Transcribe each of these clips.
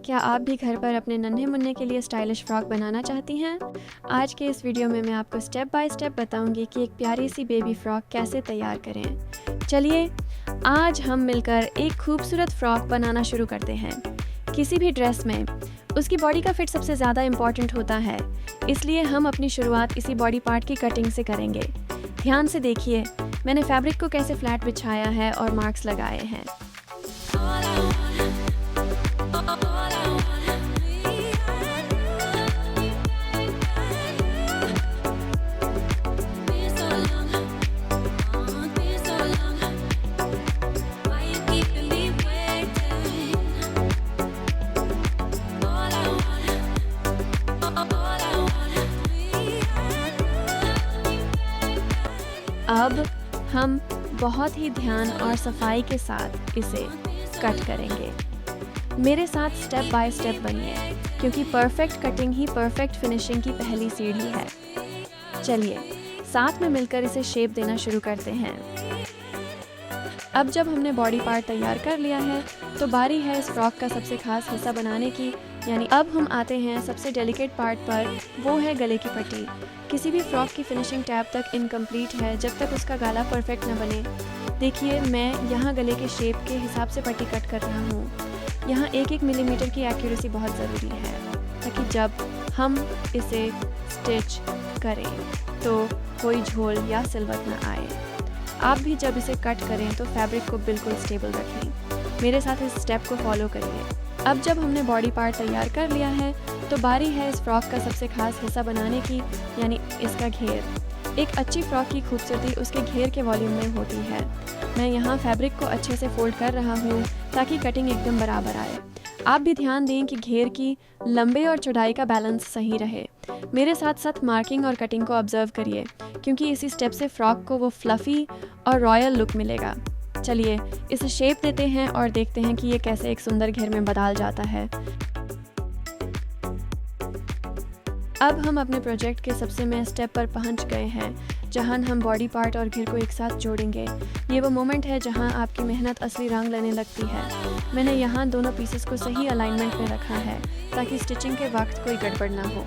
क्या आप भी घर पर अपने नन्हे मुन्ने के लिए स्टाइलिश फ्रॉक बनाना चाहती हैं? आज के इस वीडियो में मैं आपको स्टेप बाय स्टेप बताऊंगी कि एक प्यारी सी बेबी फ्रॉक कैसे तैयार करें। चलिए आज हम मिलकर एक खूबसूरत फ्रॉक बनाना शुरू करते हैं। किसी भी ड्रेस में उसकी बॉडी का फिट सबसे ज़्यादा इम्पॉर्टेंट होता है, इसलिए हम अपनी शुरुआत इसी बॉडी पार्ट की कटिंग से करेंगे। ध्यान से देखिए मैंने फैब्रिक को कैसे फ्लैट बिछाया है और मार्क्स लगाए हैं। अब हम बहुत ही ध्यान और सफाई के साथ इसे कट करेंगे। मेरे साथ स्टेप बाय स्टेप बनिए, क्योंकि परफेक्ट कटिंग ही परफेक्ट फिनिशिंग की पहली सीढ़ी है। चलिए साथ में मिलकर इसे शेप देना शुरू करते हैं। अब जब हमने बॉडी पार्ट तैयार कर लिया है तो बारी है इस फ्रॉक का सबसे खास हिस्सा बनाने की, यानी अब हम आते हैं सबसे डेलिकेट पार्ट पर, वो है गले की पट्टी। किसी भी फ्रॉक की फिनिशिंग टैब तक इनकम्प्लीट है जब तक उसका गला परफेक्ट न बने। देखिए मैं यहाँ गले के शेप के हिसाब से पट्टी कट कर रहा हूँ। यहाँ 1-1 मिलीमीटर की एक्यूरेसी बहुत ज़रूरी है, ताकि जब हम इसे स्टिच करें तो कोई झोल या सिलवट न आए। आप भी जब इसे कट करें तो फैब्रिक को बिल्कुल स्टेबल रखें। मेरे साथ इस स्टेप को फॉलो करिए। अब जब हमने बॉडी पार्ट तैयार कर लिया है तो बारी है इस फ्रॉक का सबसे खास हिस्सा बनाने की, यानी इसका घेर। एक अच्छी फ्रॉक की खूबसूरती उसके घेर के वॉल्यूम में होती है। मैं यहाँ फैब्रिक को अच्छे से फोल्ड कर रहा हूँ ताकि कटिंग एकदम बराबर आए। आप भी ध्यान दें कि घेर की लंबे और चौड़ाई का बैलेंस सही रहे। मेरे साथ साथ मार्किंग और कटिंग को ऑब्जर्व करिए, क्योंकि इसी स्टेप से फ्रॉक को वो फ्लफ़ी और रॉयल लुक मिलेगा। चलिए इसे शेप देते हैं और देखते हैं कि ये कैसे एक सुंदर घेर में बदल जाता है। अब हम अपने प्रोजेक्ट के सबसे मेन स्टेप पर पहुंच गए हैं, जहां हम बॉडी पार्ट और घेर को एक साथ जोड़ेंगे। ये वो मोमेंट है जहां आपकी मेहनत असली रंग लेने लगती है। मैंने यहाँ दोनों पीसेस को सही अलाइनमेंट में रखा है ताकि स्टिचिंग के वक्त कोई गड़बड़ ना हो।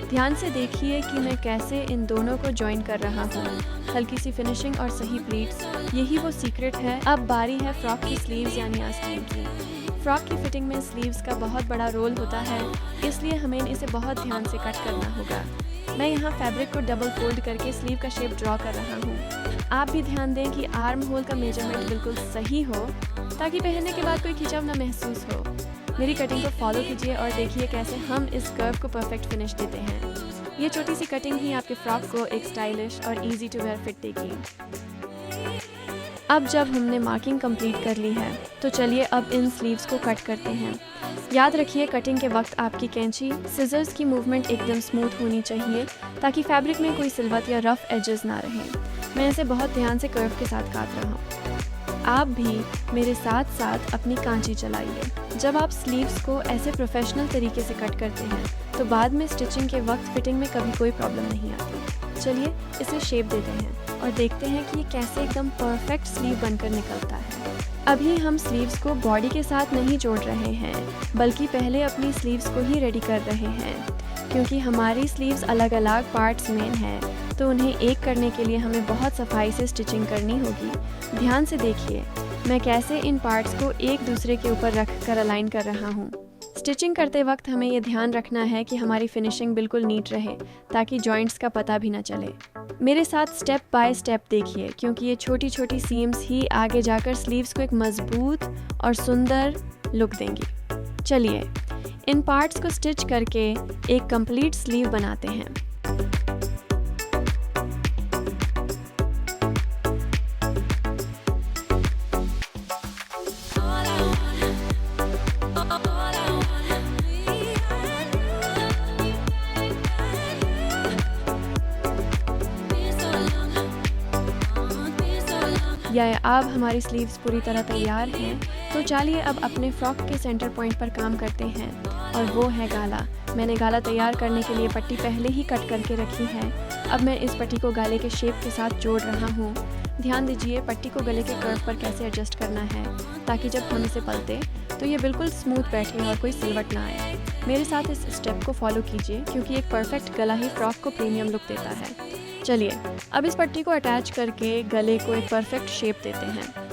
ध्यान से देखिए कि मैं कैसे इन दोनों को ज्वाइन कर रहा हूँ। हल्की सी फिनिशिंग और सही प्लीट्स, यही वो सीक्रेट है। अब बारी है फ्रॉक की स्लीव्स यानी आस्तीन की। फ्रॉक की फिटिंग में स्लीव्स का बहुत बड़ा रोल होता है, इसलिए हमें इसे बहुत ध्यान से कट करना होगा। मैं यहाँ फैब्रिक को डबल फोल्ड करके स्लीव का शेप ड्रॉ कर रहा हूँ। आप भी ध्यान दें कि आर्म होल का मेजरमेंट बिल्कुल सही हो, ताकि पहनने के बाद कोई खिंचाव न महसूस हो। मेरी कटिंग को फॉलो कीजिए और देखिए कैसे हम इस कर्व को परफेक्ट फिनिश देते हैं। ये छोटी सी कटिंग ही आपके फ्रॉक को एक स्टाइलिश और इजी टू वेयर फिट देगी। अब जब हमने मार्किंग कंप्लीट कर ली है तो चलिए अब इन स्लीव्स को कट करते हैं। याद रखिए कटिंग के वक्त आपकी कैंची सिजर्स की मूवमेंट एकदम स्मूथ होनी चाहिए, ताकि फैब्रिक में कोई सिलवट या रफ एजेस ना रहें। मैं इसे बहुत ध्यान से कर्व के साथ काट रहा हूँ। आप भी मेरे साथ साथ अपनी कांची चलाइए। जब आप स्लीव्स को ऐसे प्रोफेशनल तरीके से कट करते हैं तो बाद में स्टिचिंग के वक्त फिटिंग में कभी कोई प्रॉब्लम नहीं आती। चलिए इसे शेप देते हैं और देखते हैं कि ये कैसे एकदम परफेक्ट स्लीव बनकर निकलता है। अभी हम स्लीव्स को बॉडी के साथ नहीं जोड़ रहे हैं, बल्कि पहले अपनी स्लीव्स को ही रेडी कर रहे हैं। क्योंकि हमारी स्लीव्स अलग अलग पार्ट्स में हैं, तो उन्हें एक करने के लिए हमें बहुत सफाई से स्टिचिंग करनी होगी। ध्यान से देखिए मैं कैसे इन पार्ट्स को एक दूसरे के ऊपर रख कर अलाइन कर रहा हूँ। स्टिचिंग करते वक्त हमें ये ध्यान रखना है कि हमारी फिनिशिंग बिल्कुल नीट रहे, ताकि जॉइंट्स का पता भी न चले। मेरे साथ स्टेप बाय स्टेप देखिए, क्योंकि ये छोटी छोटी सीम्स ही आगे जाकर स्लीव्स को एक मजबूत और सुंदर लुक देंगी। चलिए इन पार्ट्स को स्टिच करके एक कंप्लीट स्लीव बनाते हैं। या अब हमारी स्लीव्स पूरी तरह तैयार हैं, तो चलिए अब अपने फ्रॉक के सेंटर पॉइंट पर काम करते हैं, और वो है गाला। मैंने गाला तैयार करने के लिए पट्टी पहले ही कट करके रखी है। अब मैं इस पट्टी को गाले के शेप के साथ जोड़ रहा हूँ। ध्यान दीजिए पट्टी को गले के कर्व पर कैसे एडजस्ट करना है, ताकि जब हम इसे पलटे तो ये बिल्कुल स्मूथ बैठे और कोई सिलवट ना आए। मेरे साथ इस स्टेप को फॉलो कीजिए क्योंकि एक परफेक्ट गला ही फ्रॉक को प्रीमियम लुक देता है। चलिए अब इस पट्टी को अटैच करके गले को एक परफेक्ट शेप देते हैं।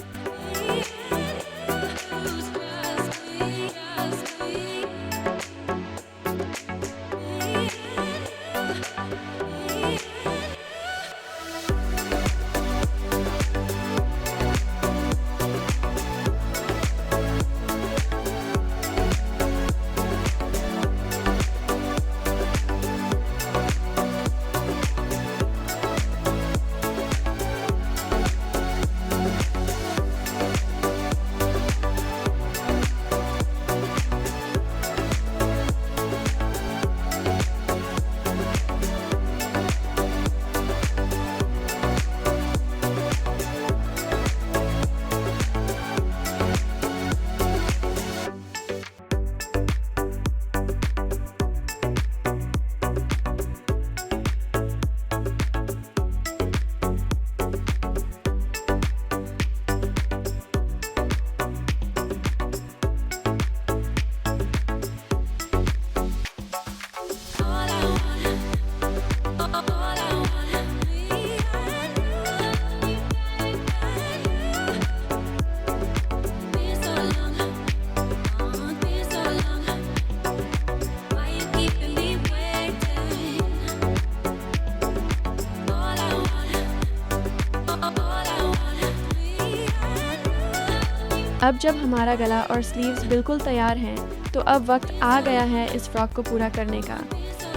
अब जब हमारा गला और स्लीव्स बिल्कुल तैयार हैं, तो अब वक्त आ गया है इस फ्रॉक को पूरा करने का।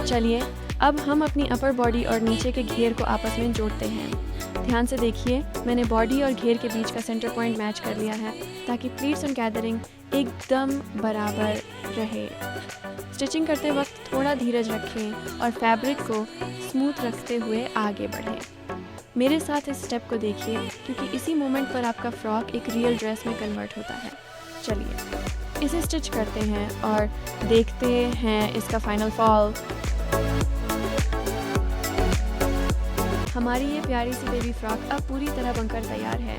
चलिए अब हम अपनी अपर बॉडी और नीचे के घेर को आपस में जोड़ते हैं। ध्यान से देखिए, मैंने बॉडी और घेर के बीच का सेंटर पॉइंट मैच कर लिया है ताकि प्लीट्स और गैदरिंग एकदम बराबर रहे। स्टिचिंग करते वक्त थोड़ा धीरज रखें और फैब्रिक को स्मूथ रखते हुए आगे बढ़ें। मेरे साथ इस स्टेप को देखिए क्योंकि इसी मोमेंट पर आपका फ्रॉक एक रियल ड्रेस में कन्वर्ट होता है। चलिए इसे स्टिच करते हैं और देखते हैं इसका फाइनल फॉल। हमारी ये प्यारी सी बेबी फ्रॉक अब पूरी तरह बनकर तैयार है।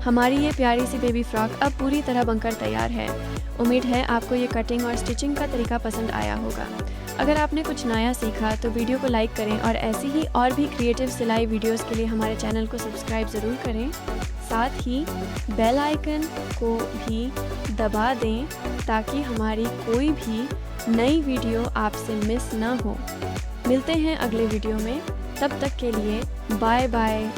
हमारी ये प्यारी सी बेबी फ्रॉक अब पूरी तरह बनकर तैयार है। उम्मीद है आपको ये कटिंग और स्टिचिंग का तरीका पसंद आया होगा। अगर आपने कुछ नया सीखा तो वीडियो को लाइक करें और ऐसी ही और भी क्रिएटिव सिलाई वीडियोस के लिए हमारे चैनल को सब्सक्राइब ज़रूर करें। साथ ही बेल आइकन को भी दबा दें ताकि हमारी कोई भी नई वीडियो आपसे मिस ना हो। मिलते हैं अगले वीडियो में, तब तक के लिए बाय बाय।